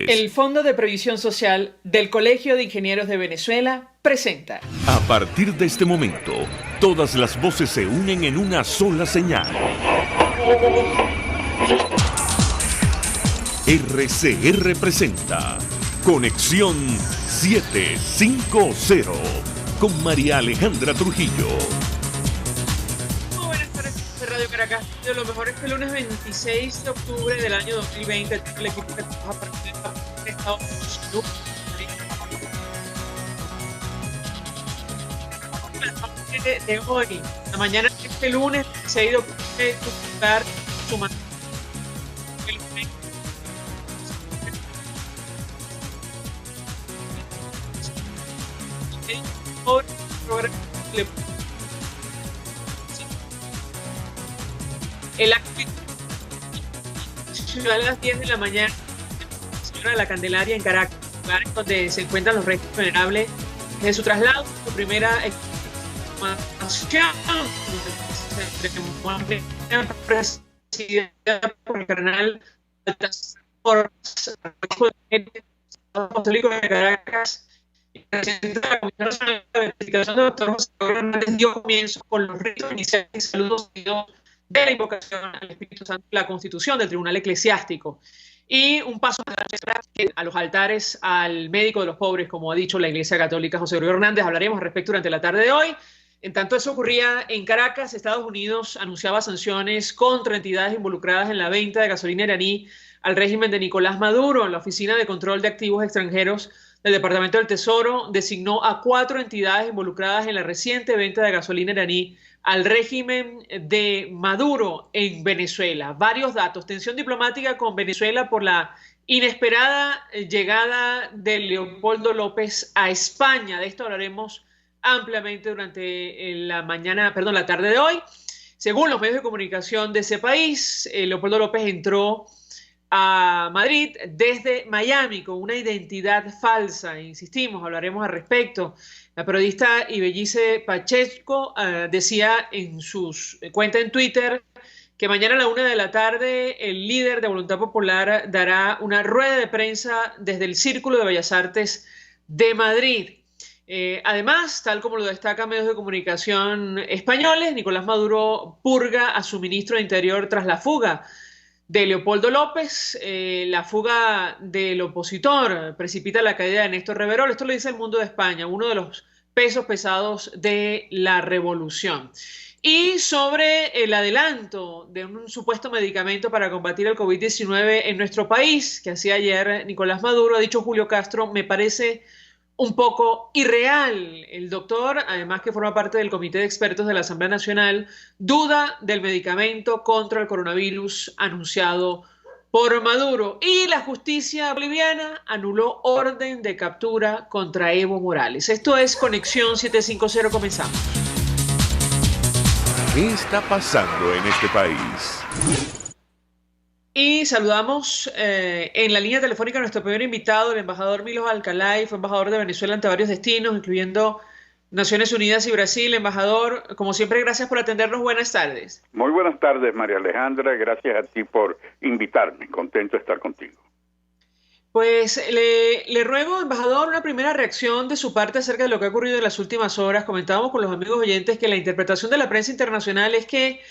El Fondo de Previsión Social del Colegio de Ingenieros de Venezuela presenta. A partir de este momento, todas las voces se unen en una sola señal. RCR presenta Conexión 750 con María Alejandra Trujillo. Muy buenas tardes de Radio Caracas. De lo mejor este lunes 26 de octubre del año 2020, el equipo que trabaja para el Estado de hoy, la mañana de este lunes 26 de octubre, disfrutar su el acto a las 10 de la mañana, señora de la Candelaria en Caracas, lugar donde se encuentran los restos venerables de su traslado, su primera presidida por el cardenal apostólico de Caracas. El presidente de la Comisión Nacional de Verificación, doctor José Hernández, dio comienzo con los ritos iniciales y saludos de la invocación al Espíritu Santo, la Constitución del Tribunal Eclesiástico. Y un paso a los altares al médico de los pobres, como ha dicho la Iglesia Católica, José Hernández. Hablaremos al respecto durante la tarde de hoy. En tanto eso ocurría en Caracas, Estados Unidos anunciaba sanciones contra entidades involucradas en la venta de gasolina iraní al régimen de Nicolás Maduro. La Oficina de Control de Activos Extranjeros del Departamento del Tesoro designó a 4 entidades involucradas en la reciente venta de gasolina iraní al régimen de Maduro en Venezuela. Varios datos. Tensión diplomática con Venezuela por la inesperada llegada de Leopoldo López a España. De esto hablaremos ampliamente durante la tarde de hoy. Según los medios de comunicación de ese país, Leopoldo López entró a Madrid desde Miami con una identidad falsa. Insistimos, hablaremos al respecto. La periodista Ibellice Pacheco decía en su cuenta en Twitter que mañana a la 1 de la tarde el líder de Voluntad Popular dará una rueda de prensa desde el Círculo de Bellas Artes de Madrid. Además, tal como lo destacan medios de comunicación españoles, Nicolás Maduro purga a su ministro de Interior tras la fuga de Leopoldo López. La fuga del opositor precipita la caída de Néstor Reverol. Esto lo dice El Mundo de España, uno de los pesos pesados de la revolución. Y sobre el adelanto de un supuesto medicamento para combatir el COVID-19 en nuestro país, que hacía ayer Nicolás Maduro, ha dicho Julio Castro, me parece un poco irreal. El doctor, además que forma parte del Comité de Expertos de la Asamblea Nacional, duda del medicamento contra el coronavirus anunciado por Maduro. Y la justicia boliviana anuló orden de captura contra Evo Morales. Esto es Conexión 750, comenzamos. ¿Qué está pasando en este país? Y saludamos en la línea telefónica a nuestro primer invitado, el embajador Milos Alcalay, fue embajador de Venezuela ante varios destinos, incluyendo Naciones Unidas y Brasil. Embajador, como siempre, gracias por atendernos. Buenas tardes. Muy buenas tardes, María Alejandra. Gracias a ti por invitarme. Contento de estar contigo. Pues le ruego, embajador, una primera reacción de su parte acerca de lo que ha ocurrido en las últimas horas. Comentábamos con los amigos oyentes que la interpretación de la prensa internacional es que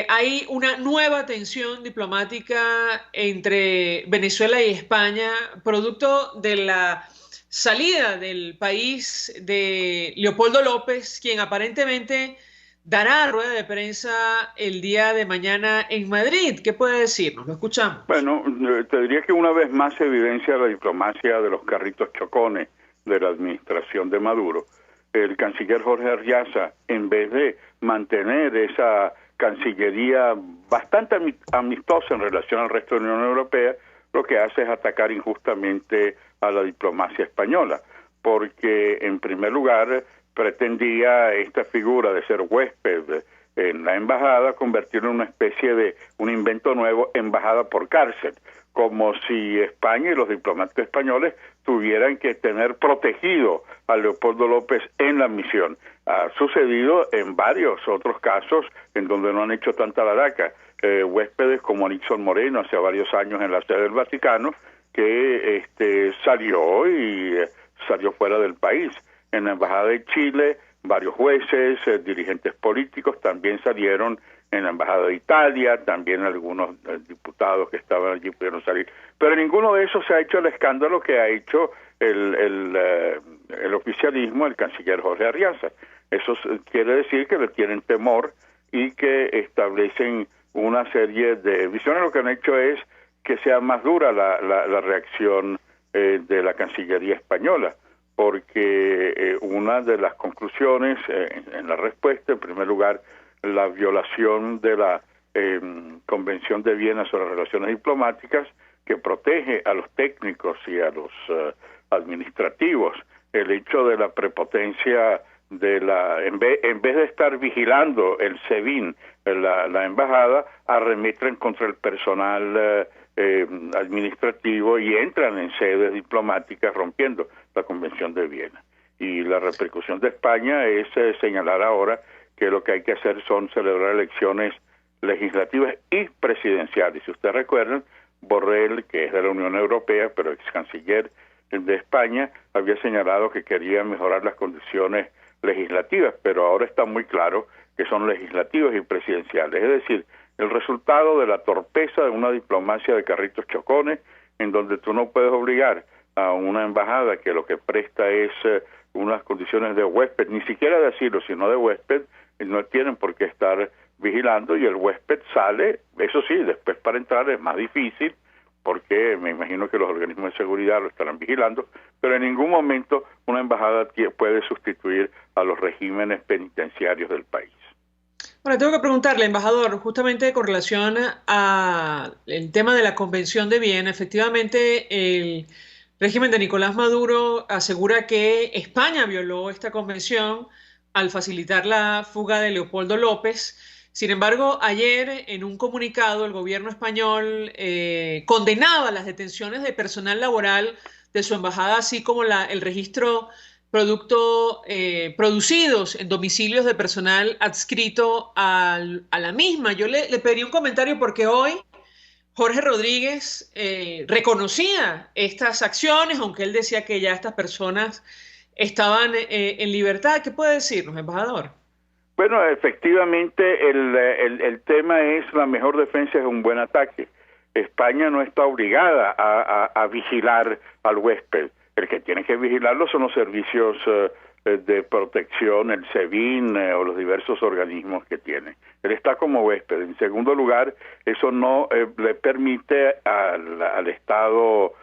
hay una nueva tensión diplomática entre Venezuela y España, producto de la salida del país de Leopoldo López, quien aparentemente dará rueda de prensa el día de mañana en Madrid. ¿Qué puede decirnos? Lo escuchamos. Bueno, te diría que una vez más se evidencia la diplomacia de los carritos chocones de la administración de Maduro. El canciller Jorge Argiasa, en vez de mantener esa Cancillería bastante amistosa en relación al resto de la Unión Europea, lo que hace es atacar injustamente a la diplomacia española, porque en primer lugar pretendía esta figura de ser huésped en la embajada convertirlo en una especie de un invento nuevo, embajada por cárcel, como si España y los diplomáticos españoles tuvieran que tener protegido a Leopoldo López en la misión. Ha sucedido en varios otros casos en donde no han hecho tanta laraca. Huéspedes como Nixon Moreno hace varios años en la sede del Vaticano, que salió fuera del país. En la Embajada de Chile, varios jueces, dirigentes políticos también salieron. En la Embajada de Italia, también algunos diputados que estaban allí pudieron salir. Pero ninguno de esos se ha hecho el escándalo que ha hecho el oficialismo, el canciller Jorge Arriaza. Eso quiere decir que le tienen temor y que establecen una serie de visiones. Lo que han hecho es que sea más dura la reacción de la Cancillería española, porque una de las conclusiones en la respuesta, en primer lugar, la violación de la Convención de Viena sobre relaciones diplomáticas, que protege a los técnicos y a los administrativos. El hecho de la prepotencia de en vez de estar vigilando el SEBIN, la embajada, arremeten contra el personal administrativo y entran en sedes diplomáticas rompiendo la Convención de Viena. Y la repercusión de España es señalar ahora que lo que hay que hacer son celebrar elecciones legislativas y presidenciales. Si ustedes recuerdan, Borrell, que es de la Unión Europea, pero ex canciller de España, había señalado que quería mejorar las condiciones legislativas, pero ahora está muy claro que son legislativas y presidenciales. Es decir, el resultado de la torpeza de una diplomacia de carritos chocones, en donde tú no puedes obligar a una embajada que lo que presta es unas condiciones de huésped, ni siquiera de asilo, sino de huésped, no tienen por qué estar vigilando, y el huésped sale. Eso sí, después para entrar es más difícil, porque me imagino que los organismos de seguridad lo estarán vigilando, pero en ningún momento una embajada puede sustituir a los regímenes penitenciarios del país. Ahora, tengo que preguntarle, embajador, justamente con relación al tema de la Convención de Viena. Efectivamente, el régimen de Nicolás Maduro asegura que España violó esta convención al facilitar la fuga de Leopoldo López. Sin embargo, ayer en un comunicado el gobierno español condenaba las detenciones de personal laboral de su embajada, así como el registro producidos en domicilios de personal adscrito a la misma. Yo le pediría un comentario porque hoy Jorge Rodríguez reconocía estas acciones, aunque él decía que ya estas personas estaban en libertad. ¿Qué puede decirnos, embajador? Bueno, efectivamente el tema es: la mejor defensa es un buen ataque. España no está obligada a vigilar al huésped. El que tiene que vigilarlo son los servicios de protección, el SEBIN o los diversos organismos que tiene. Él está como huésped. En segundo lugar, eso no le permite al Estado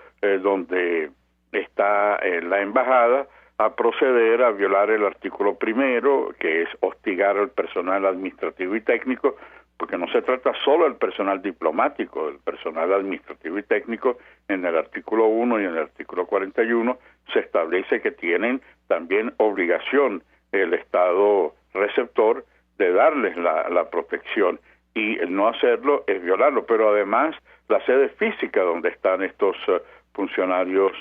donde está la embajada a proceder a violar el artículo primero, que es hostigar al personal administrativo y técnico, porque no se trata solo del personal diplomático, del personal administrativo y técnico. En el artículo 1 y en el artículo 41 se establece que tienen también obligación el Estado receptor de darles la protección, y el no hacerlo es violarlo. Pero además la sede física donde están estos funcionarios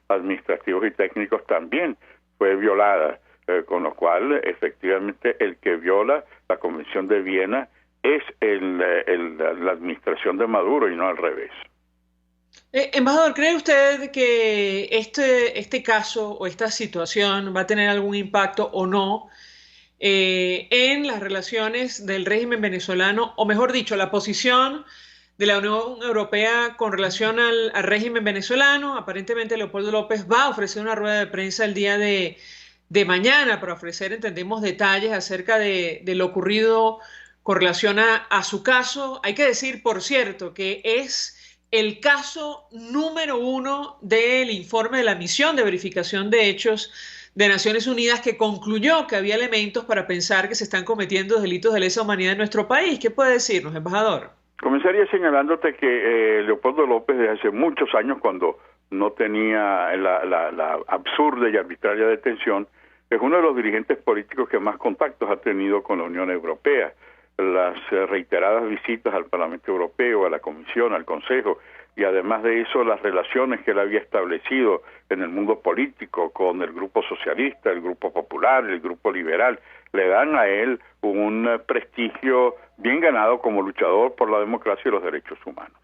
administrativos y técnicos también fue violada, con lo cual efectivamente el que viola la Convención de Viena es la administración de Maduro y no al revés. Embajador, ¿cree usted que este caso o esta situación va a tener algún impacto o no en las relaciones del régimen venezolano, o mejor dicho, la posición de la Unión Europea con relación al régimen venezolano? Aparentemente Leopoldo López va a ofrecer una rueda de prensa el día de mañana para ofrecer, entendemos, detalles acerca de lo ocurrido con relación a su caso. Hay que decir, por cierto, que es el caso número 1 del informe de la misión de verificación de hechos de Naciones Unidas, que concluyó que había elementos para pensar que se están cometiendo delitos de lesa humanidad en nuestro país. ¿Qué puede decirnos, embajador? Comenzaría señalándote que Leopoldo López, desde hace muchos años, cuando no tenía la absurda y arbitraria detención, es uno de los dirigentes políticos que más contactos ha tenido con la Unión Europea. Las reiteradas visitas al Parlamento Europeo, a la Comisión, al Consejo, y además de eso las relaciones que él había establecido en el mundo político con el Grupo Socialista, el Grupo Popular, el Grupo Liberal, le dan a él un prestigio bien ganado como luchador por la democracia y los derechos humanos.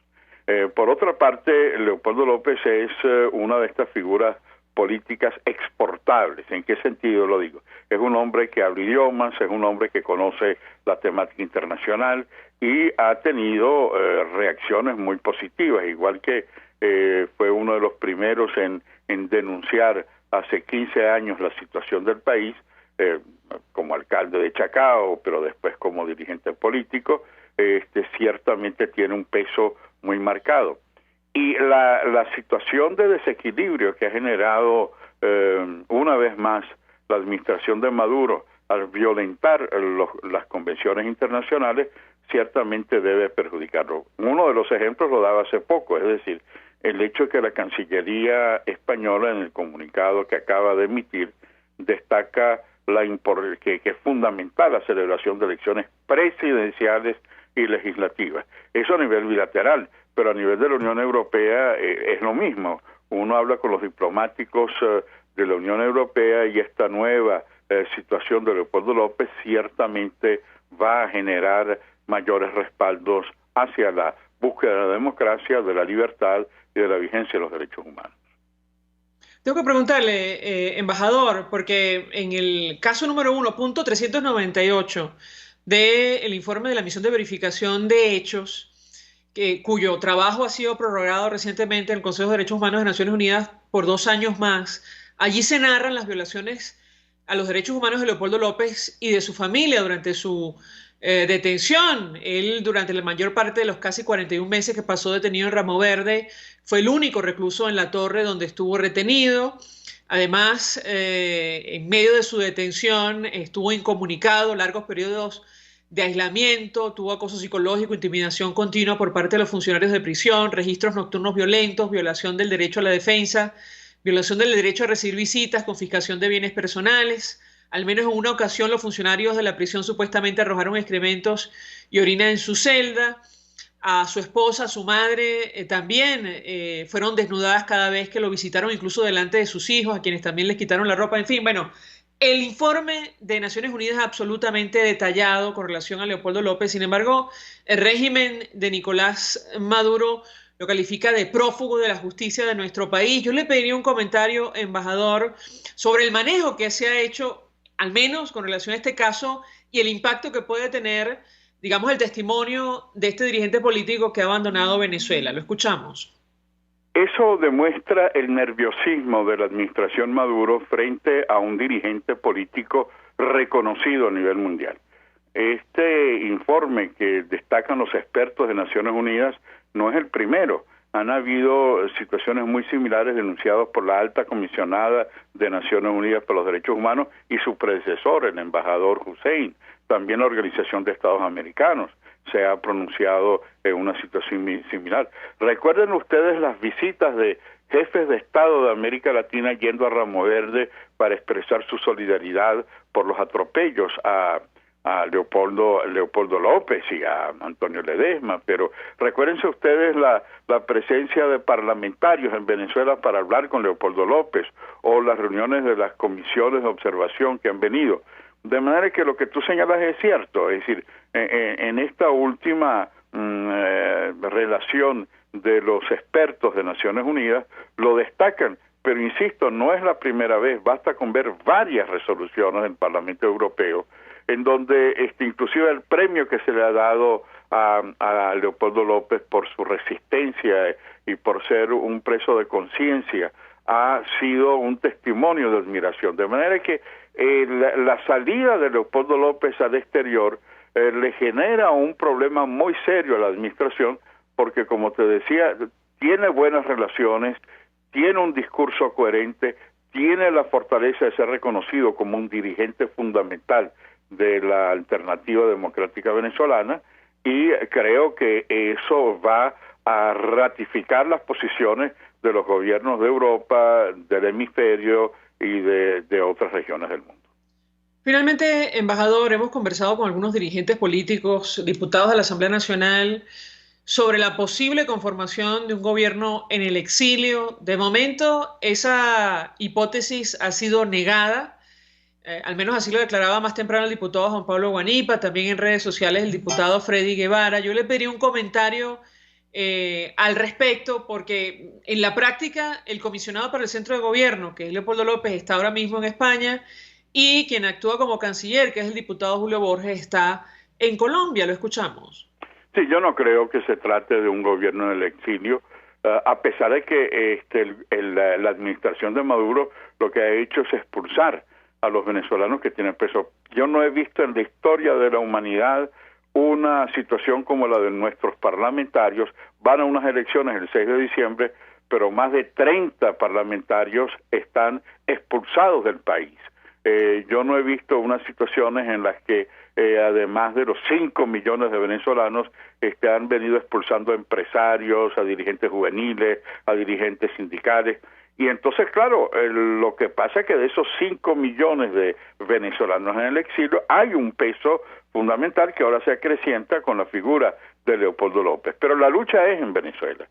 Por otra parte, Leopoldo López es una de estas figuras políticas exportables. ¿En qué sentido lo digo? Es un hombre que habla idiomas, es un hombre que conoce la temática internacional y ha tenido reacciones muy positivas, igual que fue uno de los primeros en denunciar hace 15 años la situación del país, como alcalde de Chacao, pero después como dirigente político. Ciertamente tiene un peso muy marcado. Y la situación de desequilibrio que ha generado una vez más la administración de Maduro al violentar las convenciones internacionales ciertamente debe perjudicarlo. Uno de los ejemplos lo daba hace poco, es decir, el hecho de que la Cancillería española en el comunicado que acaba de emitir destaca que es fundamental la celebración de elecciones presidenciales y legislativas. Eso a nivel bilateral, pero a nivel de la Unión Europea es lo mismo. Uno habla con los diplomáticos de la Unión Europea y esta nueva situación de Leopoldo López ciertamente va a generar mayores respaldos hacia la búsqueda de la democracia, de la libertad y de la vigencia de los derechos humanos. Tengo que preguntarle, embajador, porque en el caso número 1, punto 398 del informe de la misión de verificación de hechos, cuyo trabajo ha sido prorrogado recientemente en el Consejo de Derechos Humanos de Naciones Unidas por 2 años más, allí se narran las violaciones a los derechos humanos de Leopoldo López y de su familia durante su detención. Él, durante la mayor parte de los casi 41 meses que pasó detenido en Ramo Verde, fue el único recluso en la torre donde estuvo retenido. Además, en medio de su detención, estuvo incomunicado, largos periodos de aislamiento, tuvo acoso psicológico, intimidación continua por parte de los funcionarios de prisión, registros nocturnos violentos, violación del derecho a la defensa, violación del derecho a recibir visitas, confiscación de bienes personales. Al menos en una ocasión los funcionarios de la prisión supuestamente arrojaron excrementos y orina en su celda. A su esposa, a su madre, también fueron desnudadas cada vez que lo visitaron, incluso delante de sus hijos, a quienes también les quitaron la ropa. En fin, bueno, el informe de Naciones Unidas es absolutamente detallado con relación a Leopoldo López. Sin embargo, el régimen de Nicolás Maduro lo califica de prófugo de la justicia de nuestro país. Yo le pediría un comentario, embajador, sobre el manejo que se ha hecho, al menos con relación a este caso, y el impacto que puede tener, digamos, el testimonio de este dirigente político que ha abandonado Venezuela. Lo escuchamos. Eso demuestra el nerviosismo de la administración Maduro frente a un dirigente político reconocido a nivel mundial. Este informe que destacan los expertos de Naciones Unidas no es el primero. Han habido situaciones muy similares denunciadas por la alta comisionada de Naciones Unidas por los Derechos Humanos y su predecesor, el embajador Hussein. También la Organización de Estados Americanos se ha pronunciado en una situación similar. Recuerden ustedes las visitas de jefes de Estado de América Latina yendo a Ramo Verde para expresar su solidaridad por los atropellos a Leopoldo López y a Antonio Ledesma, pero recuérdense ustedes la presencia de parlamentarios en Venezuela para hablar con Leopoldo López o las reuniones de las comisiones de observación que han venido. De manera que lo que tú señalas es cierto, es decir, en esta última relación de los expertos de Naciones Unidas lo destacan, pero insisto, no es la primera vez, basta con ver varias resoluciones del Parlamento Europeo en donde inclusive el premio que se le ha dado a Leopoldo López por su resistencia y por ser un preso de conciencia ha sido un testimonio de admiración. De manera que la salida de Leopoldo López al exterior le genera un problema muy serio a la administración porque, como te decía, tiene buenas relaciones, tiene un discurso coherente, tiene la fortaleza de ser reconocido como un dirigente fundamental de la alternativa democrática venezolana y creo que eso va a ratificar las posiciones de los gobiernos de Europa, del hemisferio y de otras regiones del mundo. Finalmente, embajador, hemos conversado con algunos dirigentes políticos, diputados de la Asamblea Nacional, sobre la posible conformación de un gobierno en el exilio. De momento, esa hipótesis ha sido negada. Al menos así lo declaraba más temprano el diputado Juan Pablo Guanipa, también en redes sociales el diputado Freddy Guevara. Yo le pediría un comentario al respecto, porque en la práctica el comisionado para el centro de gobierno, que es Leopoldo López, está ahora mismo en España, y quien actúa como canciller, que es el diputado Julio Borges, está en Colombia. Lo escuchamos. Sí, yo no creo que se trate de un gobierno en el exilio, a pesar de que la administración de Maduro lo que ha hecho es expulsar a los venezolanos que tienen preso. Yo no he visto en la historia de la humanidad una situación como la de nuestros parlamentarios. Van a unas elecciones el 6 de diciembre, pero más de 30 parlamentarios están expulsados del país. Yo no he visto unas situaciones en las que, además de los 5 millones de venezolanos, han venido expulsando a empresarios, a dirigentes juveniles, a dirigentes sindicales. Y entonces, claro, lo que pasa es que de esos 5 millones de venezolanos en el exilio hay un peso fundamental que ahora se acrecienta con la figura de Leopoldo López. Pero la lucha es en Venezuela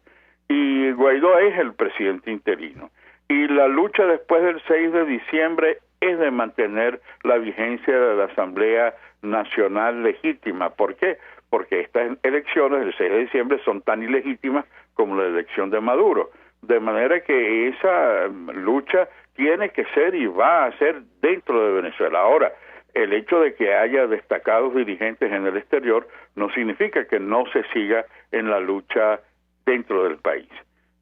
y Guaidó es el presidente interino. Y la lucha después del 6 de diciembre es de mantener la vigencia de la Asamblea Nacional legítima. ¿Por qué? Porque estas elecciones del 6 de diciembre son tan ilegítimas como la elección de Maduro. De manera que esa lucha tiene que ser y va a ser dentro de Venezuela. Ahora, el hecho de que haya destacados dirigentes en el exterior no significa que no se siga en la lucha dentro del país.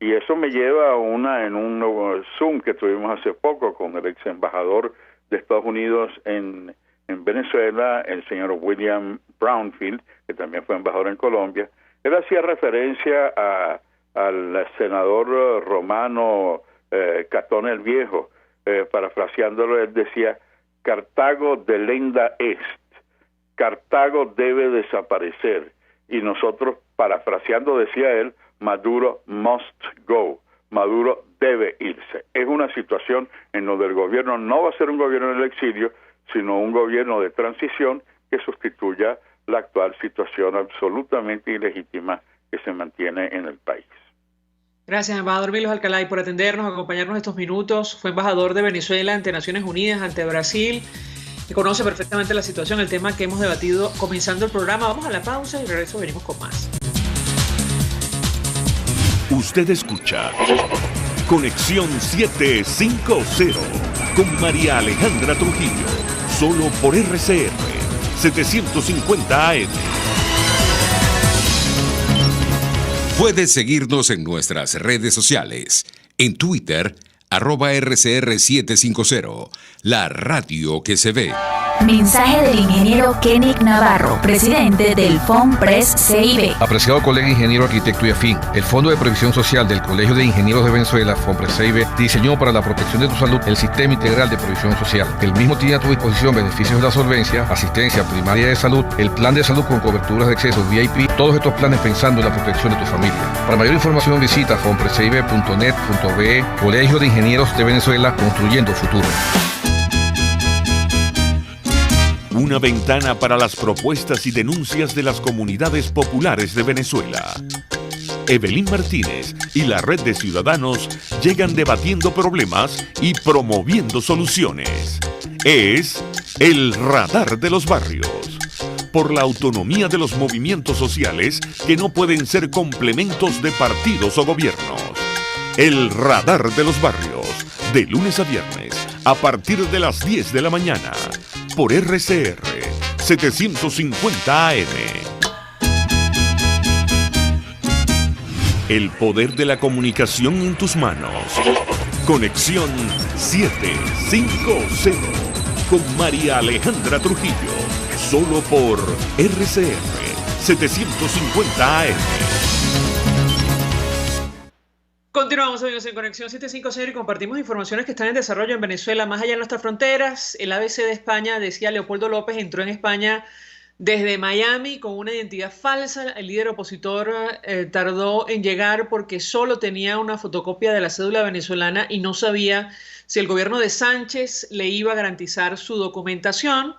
Y eso me lleva a en un nuevo Zoom que tuvimos hace poco con el ex embajador de Estados Unidos en Venezuela, el señor William Brownfield, que también fue embajador en Colombia. Él hacía referencia al senador romano Catón el Viejo, parafraseándolo, él decía: Cartago delenda est, Cartago debe desaparecer. Y nosotros, parafraseando, decía él, Maduro must go, Maduro debe irse. Es una situación en donde el gobierno no va a ser un gobierno en el exilio, sino un gobierno de transición que sustituya la actual situación absolutamente ilegítima que se mantiene en el país. Gracias, embajador Milos Alcalay, por atendernos, acompañarnos estos minutos. Fue embajador de Venezuela ante Naciones Unidas, ante Brasil, que conoce perfectamente la situación, el tema que hemos debatido comenzando el programa. Vamos a la pausa y regreso, venimos con más. Usted escucha Conexión 750 con María Alejandra Trujillo, solo por RCR 750 AM. Puedes seguirnos en nuestras redes sociales. En Twitter, @RCR750, la radio que se ve. Mensaje del ingeniero Kenick Navarro, presidente del FONPRES CIB. Apreciado colega ingeniero, arquitecto y afín, el Fondo de Previsión Social del Colegio de Ingenieros de Venezuela, FONPRES CIB, diseñó para la protección de tu salud el Sistema Integral de Previsión Social. El mismo tiene a tu disposición beneficios de la solvencia, asistencia primaria de salud, el plan de salud con coberturas de acceso VIP, todos estos planes pensando en la protección de tu familia. Para mayor información visita fonprescib.net.be. Colegio de Ingenieros de Venezuela, construyendo futuro. Una ventana para las propuestas y denuncias de las comunidades populares de Venezuela. Evelyn Martínez y la red de ciudadanos llegan debatiendo problemas y promoviendo soluciones. Es el Radar de los Barrios. Por la autonomía de los movimientos sociales que no pueden ser complementos de partidos o gobiernos. El Radar de los Barrios, de lunes a viernes, a partir de las 10 de la mañana. Por RCR 750 AM. El poder de la comunicación en tus manos. Conexión 750 con María Alejandra Trujillo. Solo por RCR 750 AM. Continuamos, amigos, en Conexión 750 y compartimos informaciones que están en desarrollo en Venezuela, más allá de nuestras fronteras. El ABC de España, decía Leopoldo López, entró en España desde Miami con una identidad falsa. El líder opositor tardó en llegar porque solo tenía una fotocopia de la cédula venezolana y no sabía si el gobierno de Sánchez le iba a garantizar su documentación.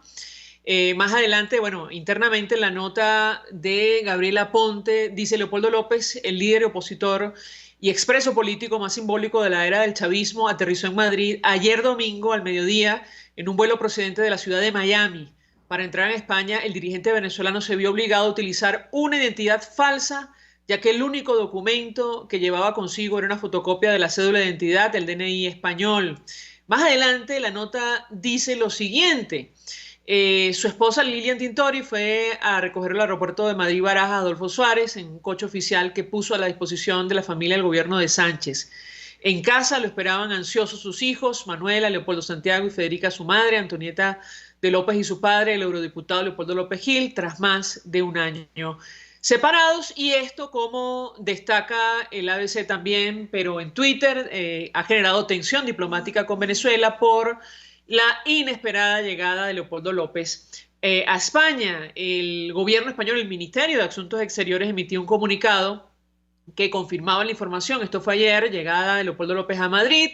Más adelante, internamente en la nota de Gabriela Ponte, dice Leopoldo López, el líder opositor y expreso político más simbólico de la era del chavismo, aterrizó en Madrid ayer domingo al mediodía en un vuelo procedente de la ciudad de Miami. Para entrar en España, el dirigente venezolano se vio obligado a utilizar una identidad falsa ya que el único documento que llevaba consigo era una fotocopia de la cédula de identidad, el DNI español. Más adelante la nota dice lo siguiente. Su esposa Lilian Tintori fue a recoger el aeropuerto de Madrid-Barajas Adolfo Suárez en un coche oficial que puso a la disposición de la familia del gobierno de Sánchez. En casa lo esperaban ansiosos sus hijos, Manuela, Leopoldo Santiago y Federica, su madre, Antonieta de López y su padre, el eurodiputado Leopoldo López Gil, tras más de un año separados. Y esto, como destaca el ABC también, pero en Twitter, ha generado tensión diplomática con Venezuela por la inesperada llegada de Leopoldo López a España. El gobierno español, el Ministerio de Asuntos Exteriores, emitió un comunicado que confirmaba la información. Esto fue ayer, llegada de Leopoldo López a Madrid.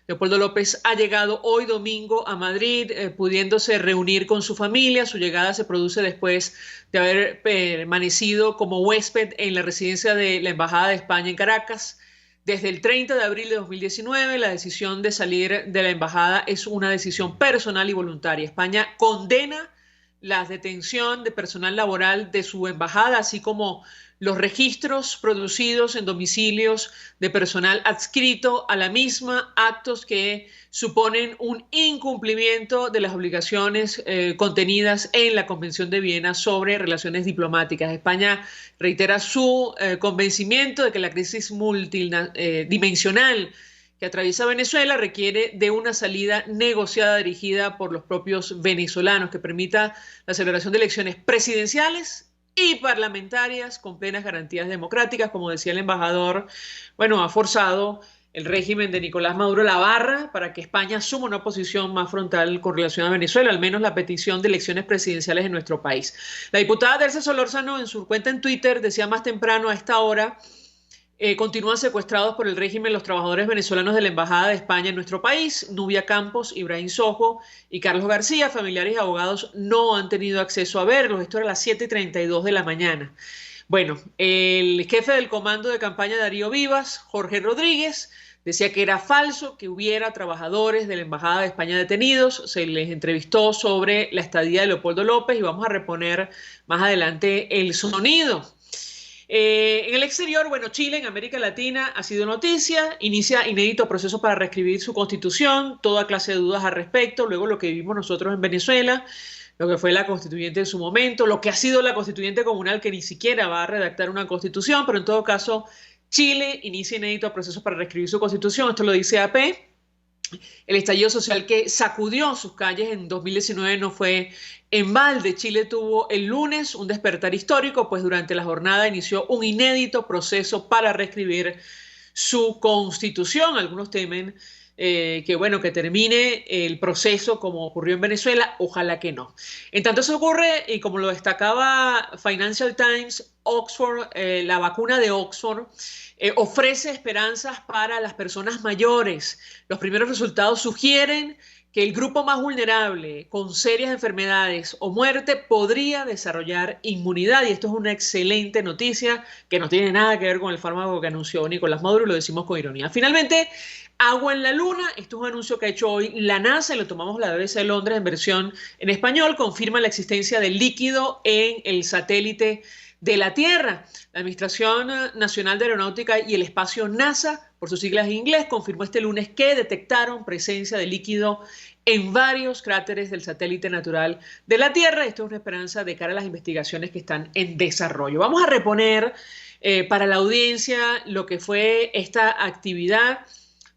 Leopoldo López ha llegado hoy domingo a Madrid, pudiéndose reunir con su familia. Su llegada se produce después de haber permanecido como huésped en la residencia de la Embajada de España en Caracas. Desde el 30 de abril de 2019, la decisión de salir de la embajada es una decisión personal y voluntaria. España condena la detención de personal laboral de su embajada, así como los registros producidos en domicilios de personal adscrito a la misma, actos que suponen un incumplimiento de las obligaciones contenidas en la Convención de Viena sobre relaciones diplomáticas. España reitera su convencimiento de que la crisis multidimensional que atraviesa Venezuela requiere de una salida negociada dirigida por los propios venezolanos que permita la celebración de elecciones presidenciales y parlamentarias con plenas garantías democráticas. Como decía el embajador, ha forzado el régimen de Nicolás Maduro la barra para que España asuma una posición más frontal con relación a Venezuela, al menos la petición de elecciones presidenciales en nuestro país. La diputada Delcy Solórzano, en su cuenta en Twitter, decía más temprano a esta hora: continúan secuestrados por el régimen los trabajadores venezolanos de la Embajada de España en nuestro país. Nubia Campos, Ibrahim Sojo y Carlos García, familiares y abogados, no han tenido acceso a verlos. Esto era a las 7:32 de la mañana. El jefe del comando de campaña, Darío Vivas, Jorge Rodríguez, decía que era falso que hubiera trabajadores de la Embajada de España detenidos. Se les entrevistó sobre la estadía de Leopoldo López y vamos a reponer más adelante el sonido. En el exterior, Chile en América Latina ha sido noticia, inicia inédito proceso para reescribir su constitución, toda clase de dudas al respecto, luego lo que vivimos nosotros en Venezuela, lo que fue la constituyente en su momento, lo que ha sido la constituyente comunal, que ni siquiera va a redactar una constitución, pero en todo caso, Chile inicia inédito proceso para reescribir su constitución, esto lo dice AP. El estallido social que sacudió sus calles en 2019 no fue en balde. Chile tuvo el lunes un despertar histórico, pues durante la jornada inició un inédito proceso para reescribir su constitución. Algunos temen que termine el proceso como ocurrió en Venezuela. Ojalá que no. En tanto eso ocurre, y como lo destacaba Financial Times, Oxford, la vacuna de Oxford ofrece esperanzas para las personas mayores. Los primeros resultados sugieren que el grupo más vulnerable con serias enfermedades o muerte podría desarrollar inmunidad, y esto es una excelente noticia que no tiene nada que ver con el fármaco que anunció Nicolás Maduro, y lo decimos con ironía. Finalmente, agua en la luna. Esto es un anuncio que ha hecho hoy la NASA, y lo tomamos la BBC de Londres en versión en español. Confirma la existencia de líquido en el satélite de la Tierra. La Administración Nacional de Aeronáutica y el Espacio, NASA, por sus siglas en inglés, confirmó este lunes que detectaron presencia de líquido en varios cráteres del satélite natural de la Tierra. Esto es una esperanza de cara a las investigaciones que están en desarrollo. Vamos a reponer para la audiencia lo que fue esta actividad,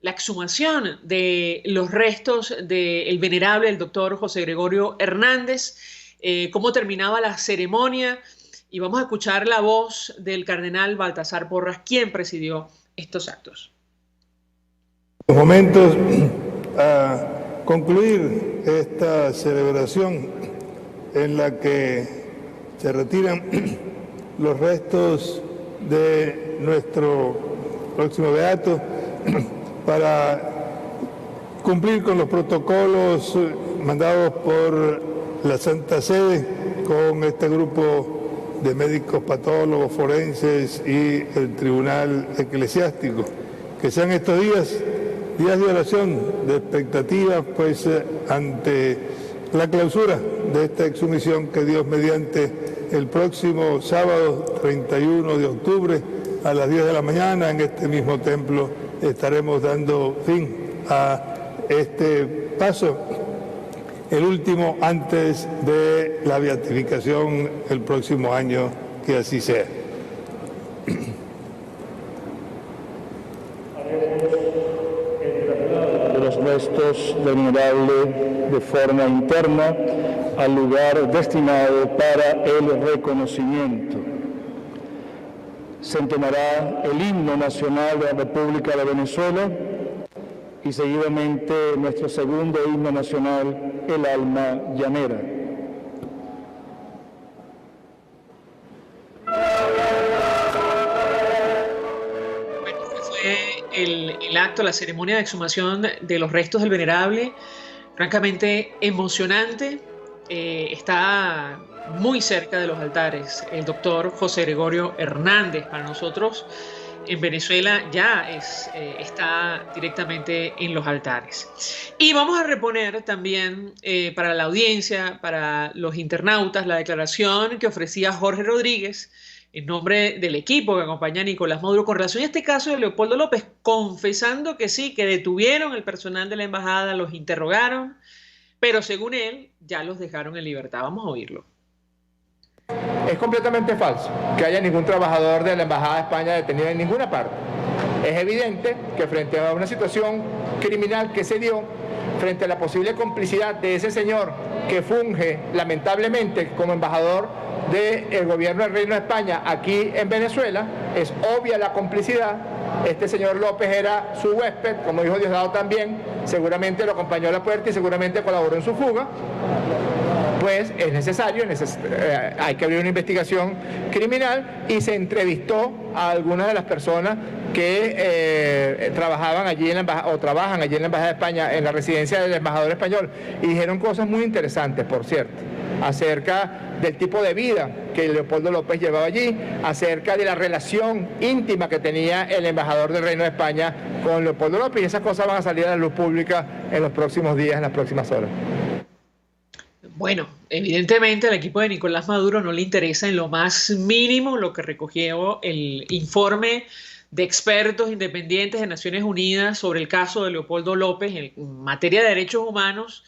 la exhumación de los restos del venerable, el doctor José Gregorio Hernández, cómo terminaba la ceremonia. Y vamos a escuchar la voz del cardenal Baltasar Porras, quien presidió estos actos. En momentos a concluir esta celebración en la que se retiran los restos de nuestro próximo beato para cumplir con los protocolos mandados por la Santa Sede con este grupo de médicos patólogos forenses y el Tribunal Eclesiástico. Que sean estos días de oración, de expectativa, pues ante la clausura de esta exhumación que Dios mediante el próximo sábado 31 de octubre a las 10 de la mañana en este mismo templo estaremos dando fin a este paso, el último antes de la beatificación el próximo año, que así sea. De los restos del venerable de forma interna al lugar destinado para el reconocimiento. Se entonará el himno nacional de la República de Venezuela y seguidamente nuestro segundo himno nacional, el Alma Llanera. Bueno, este fue el acto, la ceremonia de exhumación de los restos del venerable, francamente emocionante. Está muy cerca de los altares el doctor José Gregorio Hernández. Para nosotros en Venezuela ya está directamente en los altares. Y vamos a reponer también para la audiencia, para los internautas, la declaración que ofrecía Jorge Rodríguez en nombre del equipo que acompaña a Nicolás Maduro con relación a este caso de Leopoldo López, confesando que sí, que detuvieron el personal de la embajada, los interrogaron, pero según él ya los dejaron en libertad. Vamos a oírlo. Es completamente falso que haya ningún trabajador de la Embajada de España detenido en ninguna parte. Es evidente que frente a una situación criminal que se dio, frente a la posible complicidad de ese señor que funge lamentablemente como embajador del gobierno del Reino de España aquí en Venezuela, es obvia la complicidad. Este señor López era su huésped, como dijo Diosdado también, seguramente lo acompañó a la puerta y seguramente colaboró en su fuga. Pues es necesario, hay que abrir una investigación criminal y se entrevistó a algunas de las personas que trabajaban allí en la embajada, o trabajan allí en la Embajada de España, en la residencia del embajador español, y dijeron cosas muy interesantes, por cierto, acerca del tipo de vida que Leopoldo López llevaba allí, acerca de la relación íntima que tenía el embajador del Reino de España con Leopoldo López, y esas cosas van a salir a la luz pública en los próximos días, en las próximas horas. Bueno, evidentemente al equipo de Nicolás Maduro no le interesa en lo más mínimo lo que recogió el informe de expertos independientes de Naciones Unidas sobre el caso de Leopoldo López en materia de derechos humanos,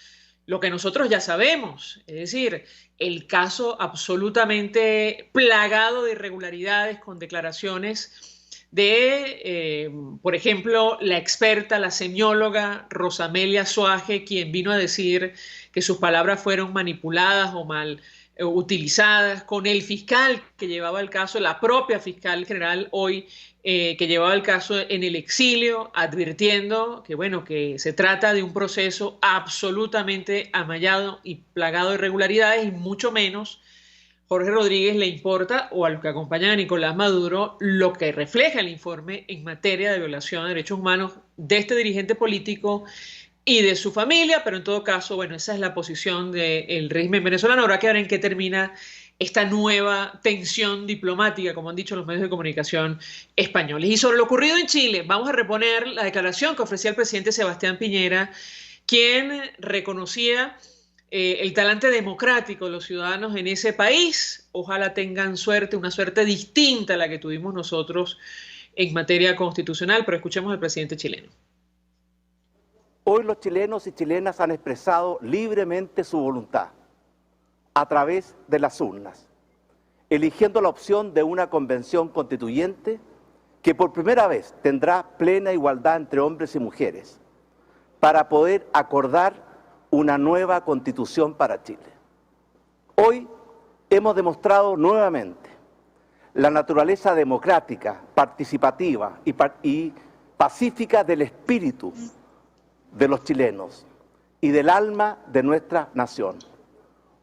lo que nosotros ya sabemos, es decir, el caso absolutamente plagado de irregularidades con declaraciones de, por ejemplo, la experta, la semióloga Rosamelia Suaje, quien vino a decir que sus palabras fueron manipuladas o mal utilizadas, con el fiscal que llevaba el caso, la propia fiscal general hoy que llevaba el caso en el exilio, advirtiendo que, bueno, que se trata de un proceso absolutamente amallado y plagado de irregularidades, y mucho menos Jorge Rodríguez le importa, o a los que acompañan a Nicolás Maduro, lo que refleja el informe en materia de violación de derechos humanos de este dirigente político y de su familia, pero en todo caso, bueno, esa es la posición del régimen venezolano. Habrá que ver en qué termina esta nueva tensión diplomática, como han dicho los medios de comunicación españoles. Y sobre lo ocurrido en Chile, vamos a reponer la declaración que ofrecía el presidente Sebastián Piñera, quien reconocía el talante democrático de los ciudadanos en ese país. Ojalá tengan suerte, una suerte distinta a la que tuvimos nosotros en materia constitucional, pero escuchemos al presidente chileno. Hoy los chilenos y chilenas han expresado libremente su voluntad a través de las urnas, eligiendo la opción de una convención constituyente que por primera vez tendrá plena igualdad entre hombres y mujeres para poder acordar una nueva constitución para Chile. Hoy hemos demostrado nuevamente la naturaleza democrática, participativa y pacífica del espíritu de los chilenos y del alma de nuestra nación,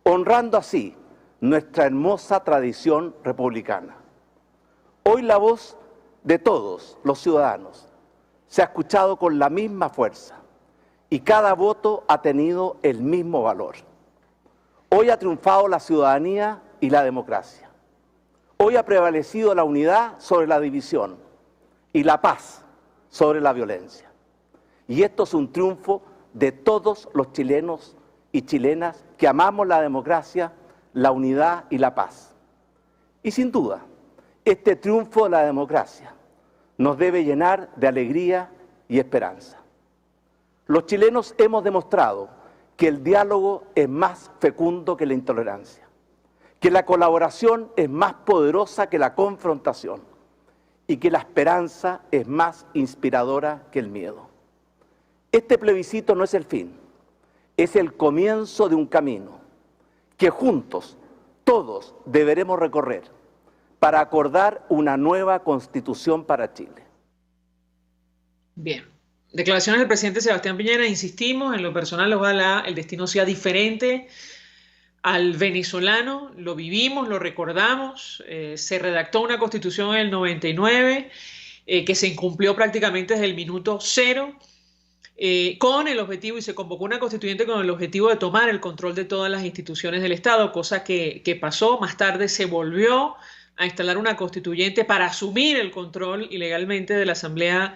honrando así nuestra hermosa tradición republicana. Hoy la voz de todos los ciudadanos se ha escuchado con la misma fuerza y cada voto ha tenido el mismo valor. Hoy ha triunfado la ciudadanía y la democracia. Hoy ha prevalecido la unidad sobre la división y la paz sobre la violencia. Y esto es un triunfo de todos los chilenos y chilenas que amamos la democracia, la unidad y la paz. Y sin duda, Este triunfo de la democracia nos debe llenar de alegría y esperanza. Los chilenos hemos demostrado que el diálogo es más fecundo que la intolerancia, que la colaboración es más poderosa que la confrontación y que la esperanza es más inspiradora que el miedo. Este plebiscito no es el fin, es el comienzo de un camino que juntos, todos, deberemos recorrer para acordar una nueva constitución para Chile. Bien. Declaraciones del presidente Sebastián Piñera. Insistimos, en lo personal, ojalá el destino sea diferente al venezolano. Lo vivimos, lo recordamos. Se redactó una constitución en el 99 que se incumplió prácticamente desde el minuto cero con el objetivo, y se convocó una constituyente con el objetivo de tomar el control de todas las instituciones del Estado, cosa que pasó. Más tarde se volvió a instalar una constituyente para asumir el control ilegalmente de la Asamblea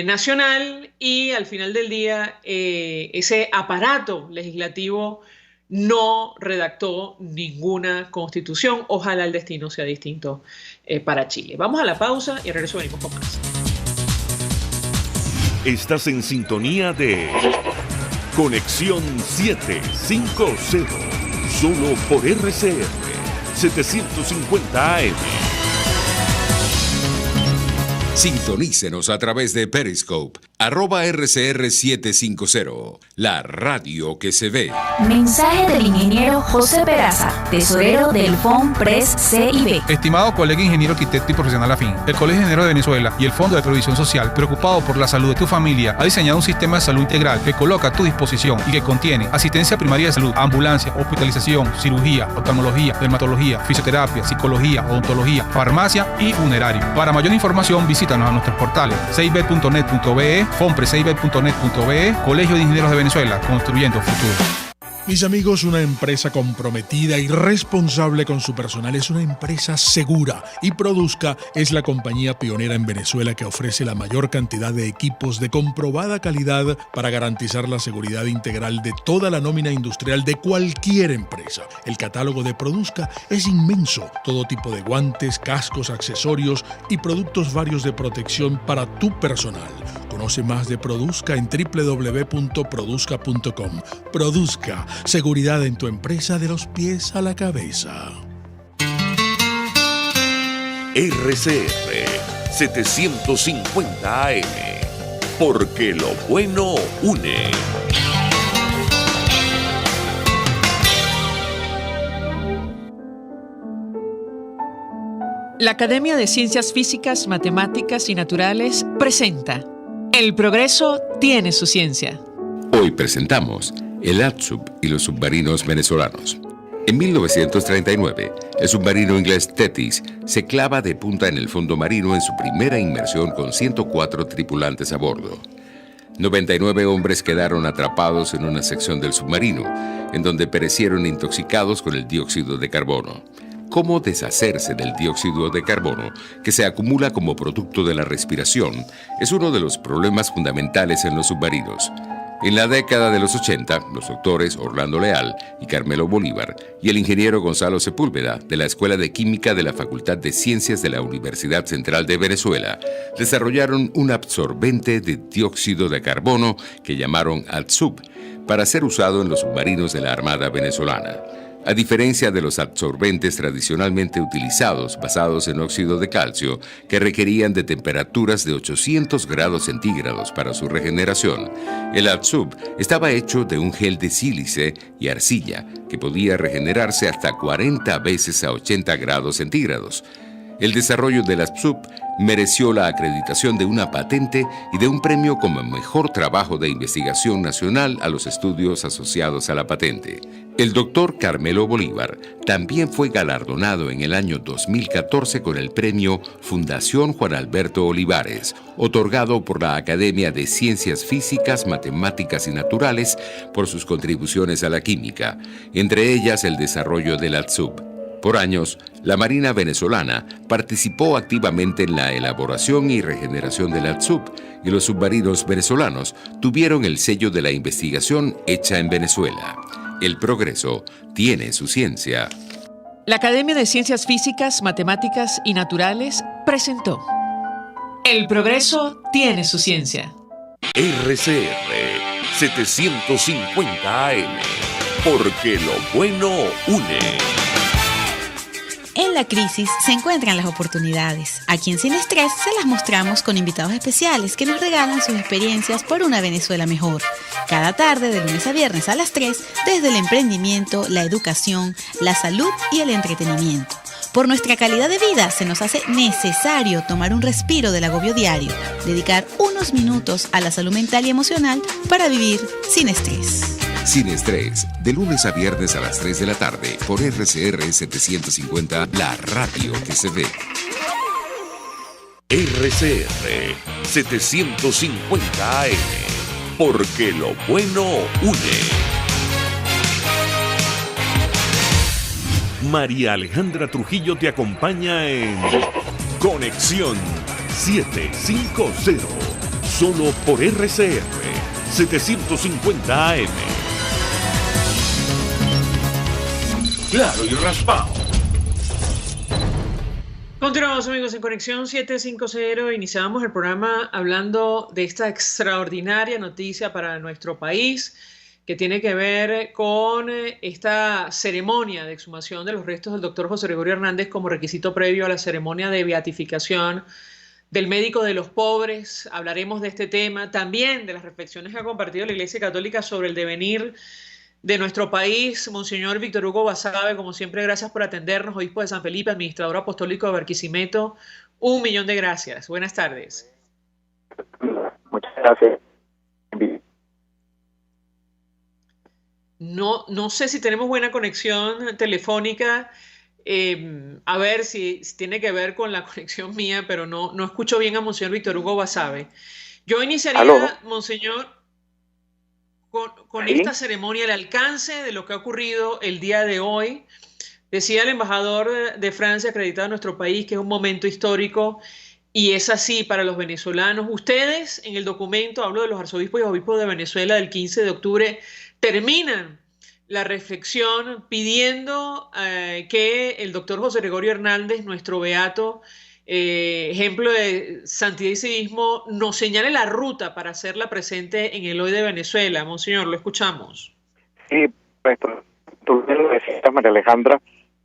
Nacional, y al final del día ese aparato legislativo no redactó ninguna constitución. Ojalá el destino sea distinto para Chile. Vamos a la pausa y regreso, venimos con más. Estás en sintonía de Conexión 750, solo por RCR 750 AM. Sintonícenos a través de Periscope, @RCR750, la radio que se ve. Mensaje del ingeniero José Peraza, tesorero del FOMPRES CIB. Estimado colega ingeniero, arquitecto y profesional afín, el Colegio de Ingenieros de Venezuela y el Fondo de Previsión Social, preocupado por la salud de tu familia, ha diseñado un sistema de salud integral que coloca a tu disposición y que contiene asistencia primaria de salud, ambulancia, hospitalización, cirugía, oftalmología, dermatología, fisioterapia, psicología, odontología, farmacia y funerario. Para mayor información, visítanos a nuestros portales cib.net.be, fomprescib.net.be, Colegio de Ingenieros de Venezuela, construyendo futuro. Mis amigos, una empresa comprometida y responsable con su personal es una empresa segura, y Produzca es la compañía pionera en Venezuela que ofrece la mayor cantidad de equipos de comprobada calidad para garantizar la seguridad integral de toda la nómina industrial de cualquier empresa. El catálogo de Produzca es inmenso, todo tipo de guantes, cascos, accesorios y productos varios de protección para tu personal. Conoce más de Produzca en www.produzca.com. Produzca, seguridad en tu empresa de los pies a la cabeza. RCR 750 AM, porque lo bueno une. La Academia de Ciencias Físicas, Matemáticas y Naturales presenta El progreso tiene su ciencia. Hoy presentamos el ATSUB y los submarinos venezolanos. En 1939, el submarino inglés Thetis se clava de punta en el fondo marino en su primera inmersión con 104 tripulantes a bordo. 99 hombres quedaron atrapados en una sección del submarino, en donde perecieron intoxicados con el dióxido de carbono. ¿Cómo deshacerse del dióxido de carbono, que se acumula como producto de la respiración, es uno de los problemas fundamentales en los submarinos? En la década de los 80, los doctores Orlando Leal y Carmelo Bolívar y el ingeniero Gonzalo Sepúlveda de la Escuela de Química de la Facultad de Ciencias de la Universidad Central de Venezuela desarrollaron un absorbente de dióxido de carbono que llamaron ATSUB para ser usado en los submarinos de la Armada venezolana. A diferencia de los absorbentes tradicionalmente utilizados basados en óxido de calcio, que requerían de temperaturas de 800 grados centígrados para su regeneración, el ATSUB estaba hecho de un gel de sílice y arcilla que podía regenerarse hasta 40 veces a 80 grados centígrados. El desarrollo del ATSUB mereció la acreditación de una patente y de un premio como mejor trabajo de investigación nacional a los estudios asociados a la patente. El doctor Carmelo Bolívar también fue galardonado en el año 2014 con el premio Fundación Juan Alberto Olivares, otorgado por la Academia de Ciencias Físicas, Matemáticas y Naturales por sus contribuciones a la química, entre ellas el desarrollo del ATSUB. Por años, la Marina venezolana participó activamente en la elaboración y regeneración del ATSUB, y los submarinos venezolanos tuvieron el sello de la investigación hecha en Venezuela. El progreso tiene su ciencia. La Academia de Ciencias Físicas, Matemáticas y Naturales presentó El progreso tiene su ciencia. RCR 750 AM, porque lo bueno une. En la crisis se encuentran las oportunidades. Aquí en Sin Estrés se las mostramos con invitados especiales que nos regalan sus experiencias por una Venezuela mejor. Cada tarde, de lunes a viernes a las 3, desde el emprendimiento, la educación, la salud y el entretenimiento. Por nuestra calidad de vida se nos hace necesario tomar un respiro del agobio diario, dedicar unos minutos a la salud mental y emocional para vivir sin estrés. Sin Estrés, de lunes a viernes a las 3 de la tarde por RCR 750, la radio que se ve. RCR 750 AM, porque lo bueno une. María Alejandra Trujillo te acompaña en Conexión 750, solo por RCR 750 AM. Claro y raspado. Continuamos, amigos, en Conexión 750. Iniciamos el programa hablando de esta extraordinaria noticia para nuestro país que tiene que ver con esta ceremonia de exhumación de los restos del doctor José Gregorio Hernández como requisito previo a la ceremonia de beatificación del médico de los pobres. Hablaremos de este tema, también de las reflexiones que ha compartido la Iglesia Católica sobre el devenir de nuestro país. Monseñor Víctor Hugo Basabe, como siempre, gracias por atendernos, obispo de San Felipe, administrador apostólico de Barquisimeto. 1.000.000 de gracias. Buenas tardes. Muchas gracias. No sé si tenemos buena conexión telefónica. A ver si tiene que ver con la conexión mía, pero no escucho bien a Monseñor Víctor Hugo Basabe. Yo iniciaría, ¿aló, Monseñor, con esta ceremonia, el alcance de lo que ha ocurrido el día de hoy? Decía el embajador de Francia acreditado en nuestro país que es un momento histórico, y es así para los venezolanos. Ustedes, en el documento, hablo de los arzobispos y obispos de Venezuela del 15 de octubre, terminan la reflexión pidiendo que el doctor José Gregorio Hernández, nuestro beato, ejemplo de santidad y civismo, nos señale la ruta para hacerla presente en el hoy de Venezuela. Monseñor, lo escuchamos. Sí, pues tú lo decías, María Alejandra,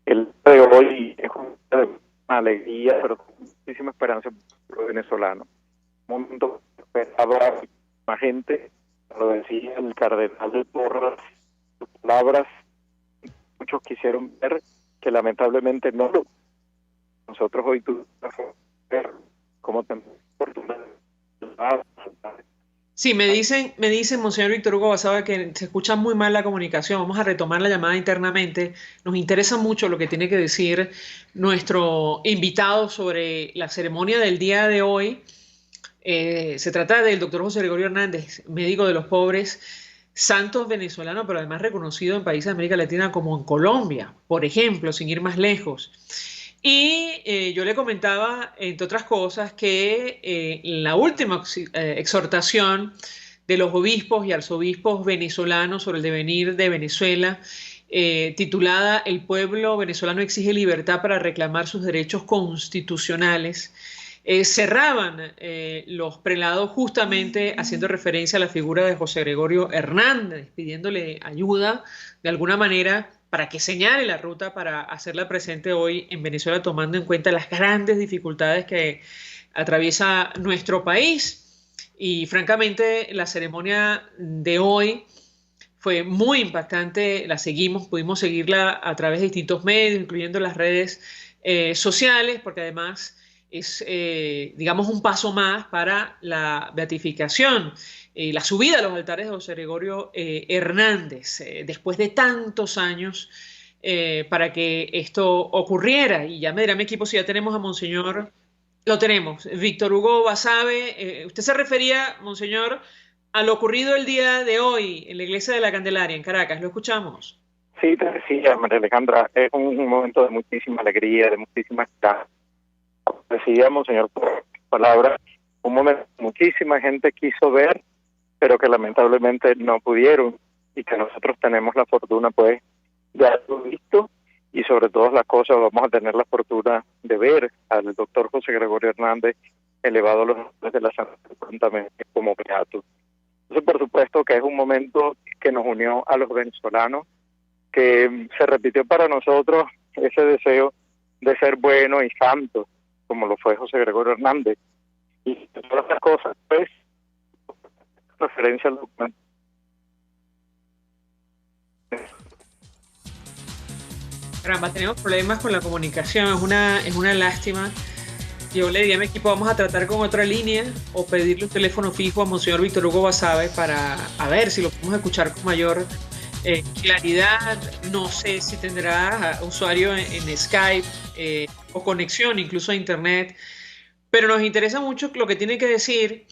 el día de hoy es una alegría, pero con muchísima esperanza para los venezolanos. Un momento esperado a la gente, lo decía el cardenal de Porras, sus palabras, muchos quisieron ver, que lamentablemente no lo. Nosotros hoy tuvimos ver cómo te oportunidad. Sí, me dicen, Monseñor Víctor Hugo Basabe, que se escucha muy mal la comunicación. Vamos a retomar la llamada internamente. Nos interesa mucho lo que tiene que decir nuestro invitado sobre la ceremonia del día de hoy. Se trata del doctor José Gregorio Hernández, médico de los pobres, santo venezolano, pero además reconocido en países de América Latina como en Colombia, por ejemplo, sin ir más lejos. Y yo le comentaba, entre otras cosas, que la última exhortación de los obispos y arzobispos venezolanos sobre el devenir de Venezuela, titulada El pueblo venezolano exige libertad para reclamar sus derechos constitucionales, cerraban los prelados justamente haciendo referencia a la figura de José Gregorio Hernández, pidiéndole ayuda de alguna manera para que señale la ruta para hacerla presente hoy en Venezuela, tomando en cuenta las grandes dificultades que atraviesa nuestro país. Y francamente la ceremonia de hoy fue muy impactante, la seguimos, pudimos seguirla a través de distintos medios, incluyendo las redes sociales, porque además es, digamos, un paso más para la beatificación, la subida a los altares de José Gregorio Hernández, después de tantos años para que esto ocurriera. Y ya me dirá mi equipo si ya tenemos a Monseñor. Lo tenemos. Víctor Hugo Basabe, usted se refería, Monseñor, a lo ocurrido el día de hoy en la Iglesia de la Candelaria, en Caracas. ¿Lo escuchamos? Sí, te decía, María Alejandra, es un momento de muchísima alegría, de muchísima esperanza. Decía, Monseñor, por palabras, un momento que muchísima gente quiso ver, pero que lamentablemente no pudieron, y que nosotros tenemos la fortuna, pues, de haberlo visto y sobre todas las cosas vamos a tener la fortuna de ver al doctor José Gregorio Hernández elevado a los honores de la Santa prontamente como beato. Entonces, por supuesto que es un momento que nos unió a los venezolanos, que se repitió para nosotros ese deseo de ser bueno y santo, como lo fue José Gregorio Hernández. Y todas las cosas, pues, referencia al documento. Caramba, tenemos problemas con la comunicación, es una lástima. Yo le diría a mi equipo, vamos a tratar con otra línea o pedirle un teléfono fijo a Monseñor Víctor Hugo Basabe para a ver si lo podemos escuchar con mayor claridad. No sé si tendrá usuario en Skype o conexión incluso a Internet, pero nos interesa mucho lo que tiene que decir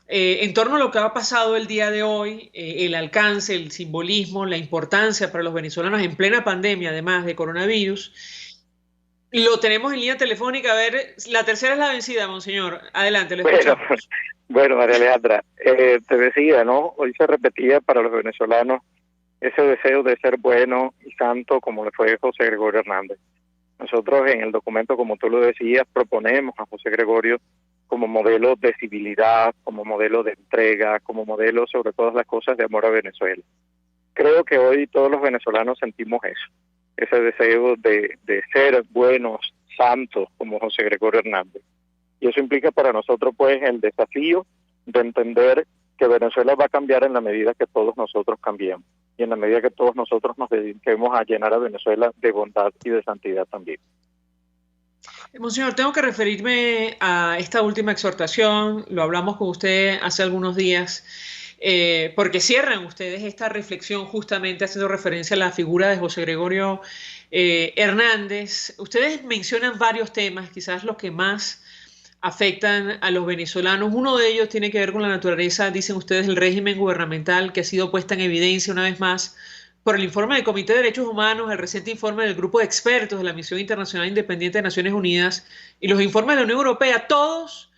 en torno a lo que ha pasado el día de hoy, el alcance, el simbolismo, la importancia para los venezolanos en plena pandemia, además de coronavirus. Lo tenemos en línea telefónica. A ver, la tercera es la vencida, Monseñor. Adelante, lo escuchamos. Bueno, María Alejandra, te decía, ¿no? Hoy se repetía para los venezolanos ese deseo de ser bueno y santo como le fue José Gregorio Hernández. Nosotros en el documento, como tú lo decías, proponemos a José Gregorio como modelo de civilidad, como modelo de entrega, como modelo sobre todas las cosas de amor a Venezuela. Creo que hoy todos los venezolanos sentimos eso, ese deseo de ser buenos, santos, como José Gregorio Hernández. Y eso implica para nosotros, pues, el desafío de entender que Venezuela va a cambiar en la medida que todos nosotros cambiemos y en la medida que todos nosotros nos dediquemos a llenar a Venezuela de bondad y de santidad también. Monseñor, tengo que referirme a esta última exhortación, lo hablamos con usted hace algunos días, porque cierran ustedes esta reflexión justamente haciendo referencia a la figura de José Gregorio Hernández. Ustedes mencionan varios temas, quizás los que más afectan a los venezolanos. Uno de ellos tiene que ver con la naturaleza, dicen ustedes, el régimen gubernamental que ha sido puesta en evidencia una vez más por el informe del Comité de Derechos Humanos, el reciente informe del Grupo de Expertos de la Misión Internacional Independiente de Naciones Unidas y los informes de la Unión Europea, todos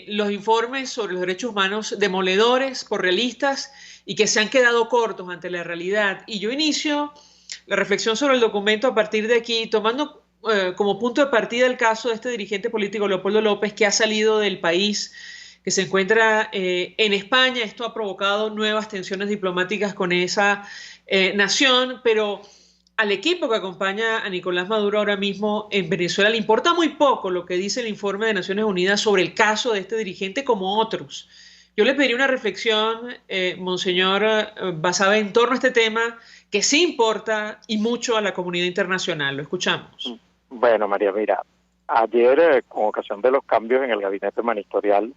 los informes sobre los derechos humanos demoledores, porrealistas y que se han quedado cortos ante la realidad. Y yo inicio la reflexión sobre el documento a partir de aquí, tomando como punto de partida el caso de este dirigente político Leopoldo López, que ha salido del país, que se encuentra en España. Esto ha provocado nuevas tensiones diplomáticas con esa nación, pero al equipo que acompaña a Nicolás Maduro ahora mismo en Venezuela le importa muy poco lo que dice el informe de Naciones Unidas sobre el caso de este dirigente como otros. Yo le pediría una reflexión, Monseñor Basabe, en torno a este tema que sí importa y mucho a la comunidad internacional. Lo escuchamos. Bueno, María, mira, ayer con ocasión de los cambios en el gabinete ministerial,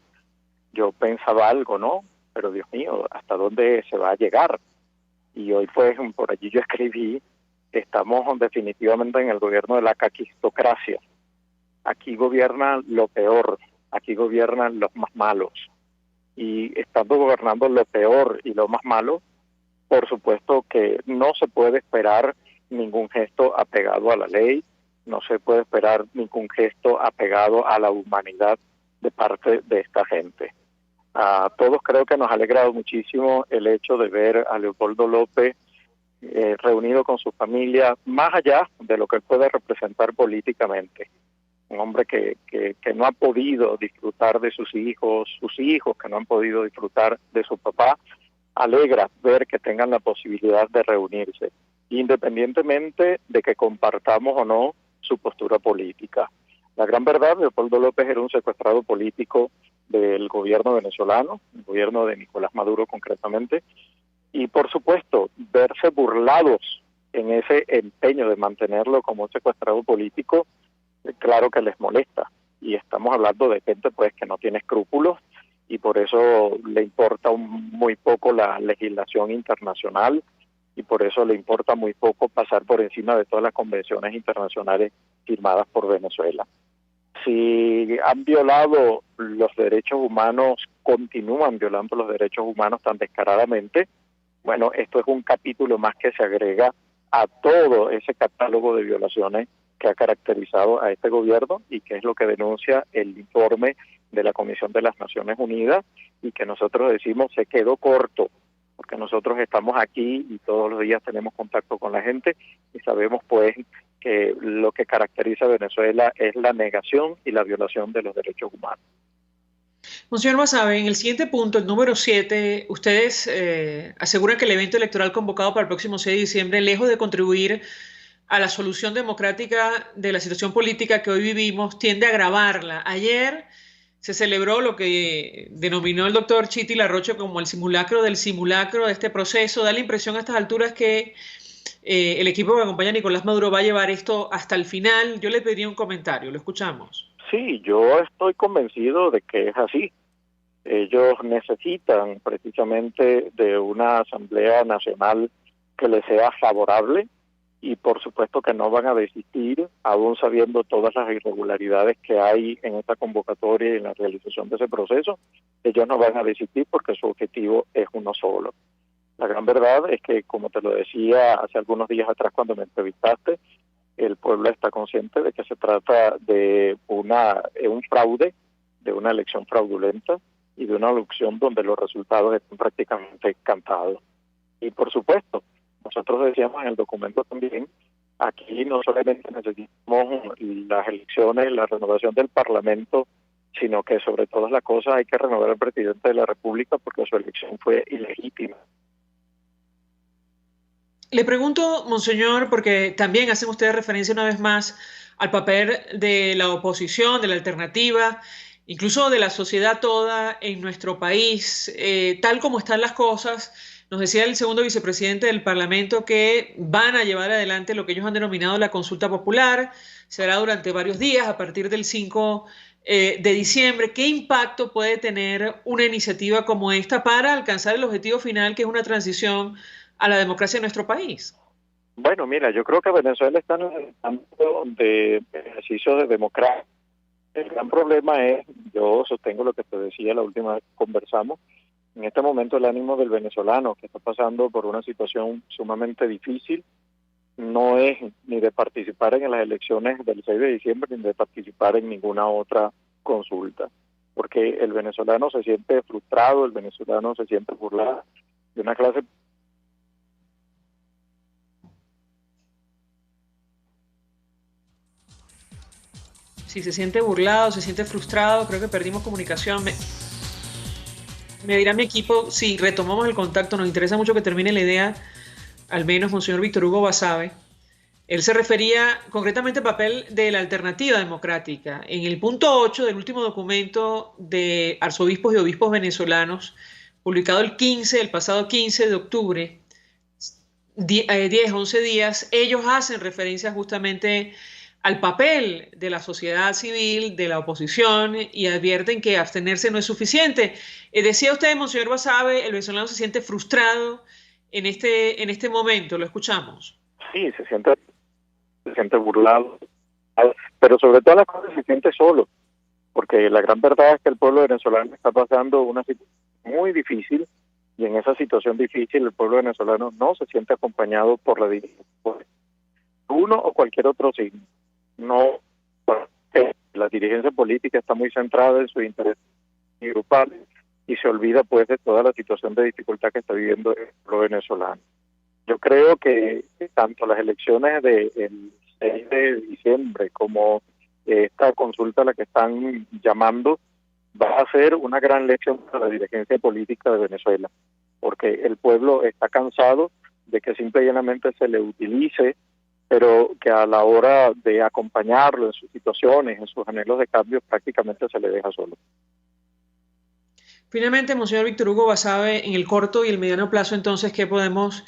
yo pensaba algo, ¿no? Pero Dios mío, ¿hasta dónde se va a llegar? Y hoy, pues, por allí yo escribí que estamos definitivamente en el gobierno de la caquistocracia. Aquí gobierna lo peor, aquí gobiernan los más malos. Y estando gobernando lo peor y lo más malo, por supuesto que no se puede esperar ningún gesto apegado a la ley, no se puede esperar ningún gesto apegado a la humanidad de parte de esta gente. A todos creo que nos ha alegrado muchísimo el hecho de ver a Leopoldo López reunido con su familia, más allá de lo que él puede representar políticamente. Un hombre que no ha podido disfrutar de sus hijos que no han podido disfrutar de su papá. Alegra ver que tengan la posibilidad de reunirse, independientemente de que compartamos o no su postura política. La gran verdad, Leopoldo López era un secuestrado político del gobierno venezolano, el gobierno de Nicolás Maduro concretamente, y por supuesto, verse burlados en ese empeño de mantenerlo como un secuestrado político, claro que les molesta. Y estamos hablando de gente pues que no tiene escrúpulos y por eso le importa muy poco la legislación internacional y por eso le importa muy poco pasar por encima de todas las convenciones internacionales firmadas por Venezuela. Si han violado los derechos humanos, continúan violando los derechos humanos tan descaradamente, bueno, esto es un capítulo más que se agrega a todo ese catálogo de violaciones que ha caracterizado a este gobierno y que es lo que denuncia el informe de la Comisión de las Naciones Unidas y que nosotros decimos se quedó corto, porque nosotros estamos aquí y todos los días tenemos contacto con la gente y sabemos pues que lo que caracteriza a Venezuela es la negación y la violación de los derechos humanos. Monseñor Basabe, en el siguiente punto, el número 7, ustedes aseguran que el evento electoral convocado para el próximo 6 de diciembre, lejos de contribuir a la solución democrática de la situación política que hoy vivimos, tiende a agravarla. Ayer se celebró lo que denominó el doctor Chiti Larroche como el simulacro del simulacro de este proceso. Da la impresión a estas alturas que el equipo que acompaña a Nicolás Maduro va a llevar esto hasta el final. Yo le pediría un comentario, lo escuchamos. Sí, yo estoy convencido de que es así. Ellos necesitan precisamente de una Asamblea Nacional que les sea favorable y por supuesto que no van a desistir, aún sabiendo todas las irregularidades que hay en esta convocatoria y en la realización de ese proceso. Ellos no van a desistir porque su objetivo es uno solo. La gran verdad es que, como te lo decía hace algunos días atrás cuando me entrevistaste, el pueblo está consciente de que se trata de un fraude, de una elección fraudulenta y de una elección donde los resultados están prácticamente cantados. Y por supuesto, nosotros decíamos en el documento también, aquí no solamente necesitamos las elecciones, la renovación del Parlamento, sino que sobre todas las cosas hay que renovar al presidente de la República porque su elección fue ilegítima. Le pregunto, monseñor, porque también hacen ustedes referencia una vez más al papel de la oposición, de la alternativa, incluso de la sociedad toda en nuestro país, tal como están las cosas. Nos decía el segundo vicepresidente del Parlamento que van a llevar adelante lo que ellos han denominado la consulta popular. Será durante varios días, a partir del 5 de diciembre. ¿Qué impacto puede tener una iniciativa como esta para alcanzar el objetivo final, que es una transición a la democracia en nuestro país? Bueno, mira, yo creo que Venezuela está en el ámbito de ejercicio de democracia. El gran problema es, yo sostengo lo que te decía la última vez que conversamos, en este momento el ánimo del venezolano, que está pasando por una situación sumamente difícil, no es ni de participar en las elecciones del 6 de diciembre, ni de participar en ninguna otra consulta, porque el venezolano se siente frustrado, el venezolano se siente burlado de una clase. Si se siente burlado, se siente frustrado, creo que perdimos comunicación. Me dirá mi equipo si retomamos el contacto. Nos interesa mucho que termine la idea, al menos monseñor Víctor Hugo Basabe. Él se refería concretamente al papel de la alternativa democrática. En el punto 8 del último documento de arzobispos y obispos venezolanos, publicado el pasado 15 de octubre, 11 días, ellos hacen referencia justamente al papel de la sociedad civil, de la oposición, y advierten que abstenerse no es suficiente. Decía usted, monseñor Basabe, el venezolano se siente frustrado en este momento, lo escuchamos. Sí, se siente burlado, pero sobre todas las cosas se siente solo, porque la gran verdad es que el pueblo venezolano está pasando una situación muy difícil, y en esa situación difícil el pueblo venezolano no se siente acompañado por la dirigencia, uno o cualquier otro signo. No, la dirigencia política está muy centrada en sus intereses grupales y se olvida pues de toda la situación de dificultad que está viviendo el pueblo venezolano. Yo creo que tanto las elecciones del 6 de diciembre como esta consulta a la que están llamando va a ser una gran lección para la dirigencia política de Venezuela, porque el pueblo está cansado de que simple y llanamente se le utilice, pero que a la hora de acompañarlo en sus situaciones, en sus anhelos de cambio, prácticamente se le deja solo. Finalmente, monseñor Víctor Hugo Basabe, en el corto y el mediano plazo, entonces, ¿qué podemos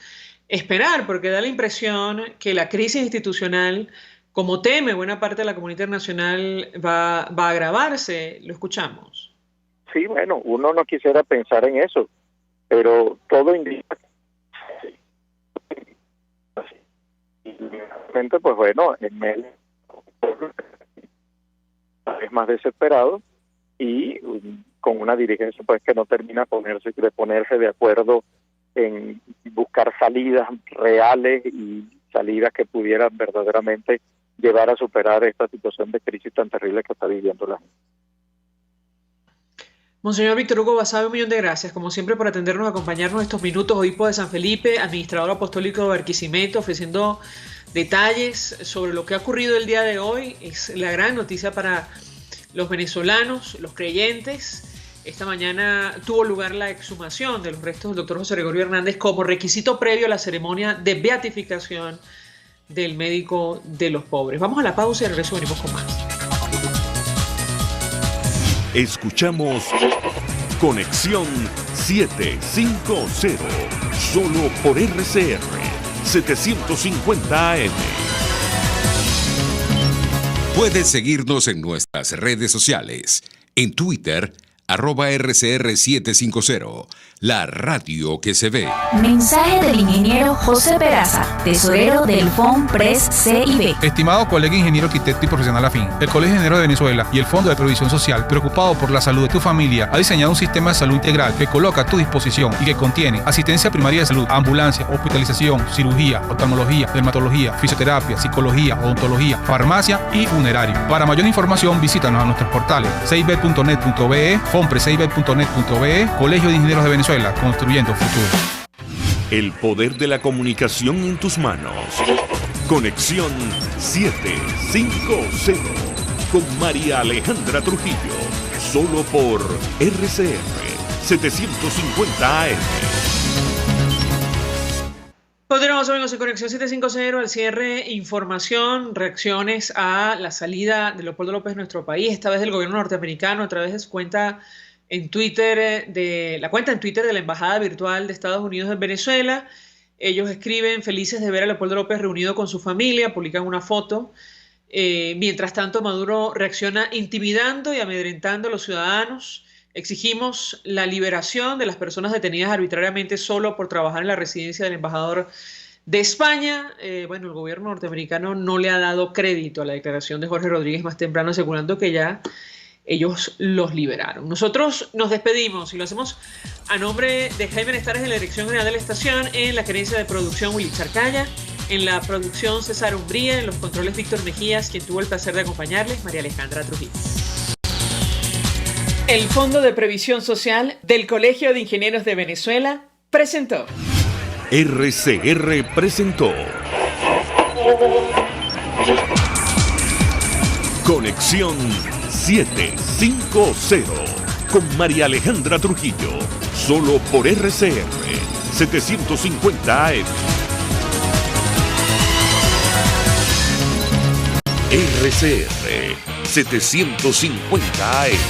esperar? Porque da la impresión que la crisis institucional, como teme buena parte de la comunidad internacional, va a agravarse. Lo escuchamos. Sí, bueno, uno no quisiera pensar en eso, pero todo indica pues bueno, en medio es más desesperado y con una dirigencia pues que no termina de ponerse de acuerdo en buscar salidas reales y salidas que pudieran verdaderamente llevar a superar esta situación de crisis tan terrible que está viviendo la gente. Monseñor Víctor Hugo Basabe, 1.000.000 de gracias, como siempre, por atendernos, acompañarnos estos minutos. Obispo de San Felipe, administrador apostólico de Barquisimeto, ofreciendo detalles sobre lo que ha ocurrido el día de hoy. Es la gran noticia para los venezolanos, los creyentes. Esta mañana tuvo lugar la exhumación de los restos del doctor José Gregorio Hernández como requisito previo a la ceremonia de beatificación del médico de los pobres. Vamos a la pausa y al regreso venimos con más. Escuchamos Conexión 750, solo por RCR 750 AM. Puedes seguirnos en nuestras redes sociales. En Twitter, @RCR750, la radio que se ve. Mensaje del ingeniero José Peraza, tesorero del FOMPRES CIB. Estimado colega ingeniero, arquitecto y profesional afín, el Colegio de Ingenieros de Venezuela y el Fondo de Previsión Social, preocupado por la salud de tu familia, ha diseñado un sistema de salud integral que coloca a tu disposición y que contiene asistencia primaria de salud, ambulancia, hospitalización, cirugía, oftalmología, dermatología, fisioterapia, psicología, odontología, farmacia y funerario. Para mayor información, visítanos a nuestros portales cib.net.be, FOMPRESCIB.net.be, Colegio de Ingenieros de Venezuela, construyendo futuro. El poder de la comunicación en tus manos. Conexión 750 con María Alejandra Trujillo, solo por RCR 750 AM. Continuamos, amigos, en Conexión 750. Al cierre, información, reacciones a la salida de Leopoldo López de nuestro país, esta vez del gobierno norteamericano, a través de su cuenta en Twitter, de la cuenta en Twitter de la Embajada Virtual de Estados Unidos en Venezuela. Ellos escriben: felices de ver a Leopoldo López reunido con su familia, publican una foto. Mientras tanto, Maduro reacciona intimidando y amedrentando a los ciudadanos. Exigimos la liberación de las personas detenidas arbitrariamente solo por trabajar en la residencia del embajador de España. Bueno, el gobierno norteamericano no le ha dado crédito a la declaración de Jorge Rodríguez más temprano, asegurando que ya ellos los liberaron. Nosotros nos despedimos y lo hacemos a nombre de Jaime Nestares en la dirección general de la estación, en la gerencia de producción Willy Charcaya, en la producción César Umbría, en los controles Víctor Mejías, quien tuvo el placer de acompañarles, María Alejandra Trujillo. El Fondo de Previsión Social del Colegio de Ingenieros de Venezuela presentó. RCR presentó Conexión 750 con María Alejandra Trujillo, solo por RCR 750 AM. RCR 750 AM.